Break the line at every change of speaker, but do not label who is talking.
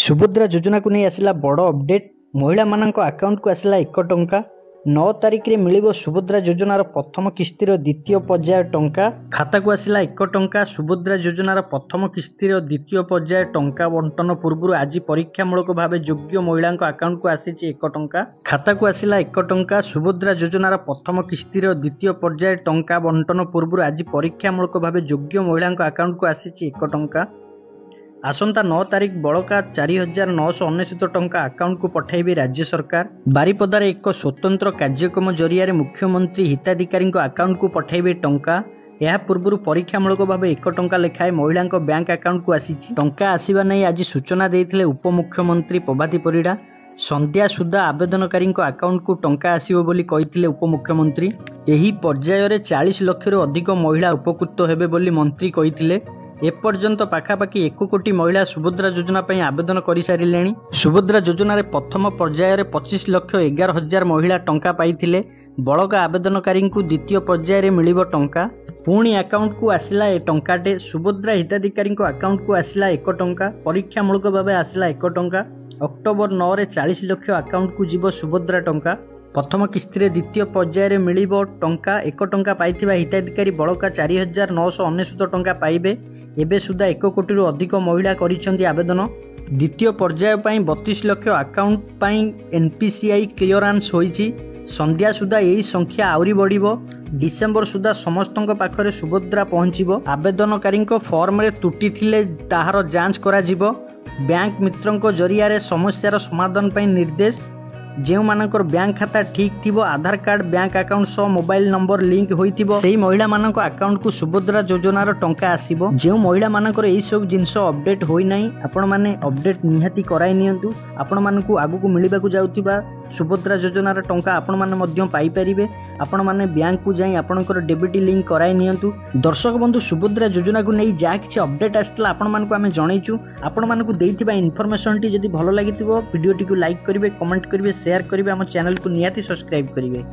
सुभद्रा योजना को नहीं आसला बड़ अपडेट। महिला मान आकाउंट को आसला 1 टंका। 9 तारिख में मिलिबो सुभद्रा योजनार प्रथम किस्तिर द्वितीय पर्याय टंका। खाता को आसला 1 टंका। सुभद्रा योजनार प्रथम किस्तिर द्वितीय पर्याय टंका बंटन पूर्व आज परीक्षामूलक भाव योग्य महिला आकाउंट को आसी 1 टंका। खाता को आसला 1 टंका। सुभद्रा योजनार प्रथम किस्तिर द्वितीय पर्याय टंका बंटन पूर्व आज परीक्षामूलक भाव योग्य महिला आकाउंट को आसी 1 टंका। आसंता 9 तारिख बड़का 4999 टंका आकाउंट को पठाइबे राज्य सरकार। बारिपदार एक स्वतंत्र कार्यक्रम जरिया मुख्यमंत्री हिताधिकारी आकाउंट को पठाइबे टंका। यह पूर्व परीक्षामूलक भाव 1 टंका लेखाएं महिला बैंक आकाउंट को आसी टंका आसवा नहीं आज सूचना देते उपमुख्यमंत्री प्रभाती परिड़ा। संध्या सुधा आवेदनकारी आकाउंट को टंका आसीबो बोली कहिथिले उपमुख्यमंत्री। एही पर्यायर 40 लाख अधिक महिला उपकृत हेबे बोली मंत्री कहिथिले। एपर्यंत पाखापाखि 1 कोटी महिला सुभद्रा योजना पर आवेदन कर सारे। सुभद्रा योजन प्रथम पर्यायर 25,11,000 महिला टंका पाइथिले। बड़का आवेदनकारी द्वितीय पर्यायर मिलिबो टंका। पुणी आकाउंट को आसला टंकाटे। सुभद्रा हिताधिकारी आकाउंट को आसला 1 टंका। परीक्षामूलक भाव आसला 1 टंका। अक्टोबर 9 रे 40 लाख आकाउंट को जीव सुभद्रा टंका। प्रथम किस्ती द्वितीय पर्यायर मिलिबो टंका। 1 टंका पाइथिबा हिताधिकारी बड़का 4,999 टंका पाइबे। एबे सुधा 1 कोटी अधिक महिला करिसेंती आवेदन। द्वितीय पर्याय 32 लाख आकाउंट एनपीसीआई क्लियरेंस होईची। संध्या सुधा यही संख्या आउरी बढ़िबो। डिसेंबर सुधा समस्तक पाखरे सुभद्रा पहुंचीबो। आवेदनकारी फॉर्म रे त्रुटि थिले ताहार जांच करा जिवो। बैंक मित्रंक जरिया रे समस्यार समाधान पई निर्देश। जो मानकर बैंक खाता ठीक थिबो, आधार कार्ड बैंक अकाउंट सह मोबाइल नंबर लिंक होइथिबो, सेही महिला मानक अकाउंट को सुभद्रा योजनार टंका आसीबो। जो महिला मानकर एही सब जिंस अपडेट होई नाही, आपण माने अपडेट निहाती कराई नियंतु। आपण मानकु आगु मिलिबाकु जाउथिबा सुभद्रा योजनार टंका आपण माने मध्यम पाई परिबे। आपण माने बैंक को जाई आपणकर डेबिट लिंक कराई नियंतु। दर्शक बंधु, सुभद्रा योजना को नहीं जा किछि अपडेट आस्तला आपण मानकु आमे जणैछु। आपण मानकु देइथिबा इन्फॉर्मेशन टी जदि भलो लागिथिबो वीडियो टी को लाइक करिवे, कमेंट करिवे, शेयर करिवे, हम चैनल को निहाती सब्सक्राइब करिवे।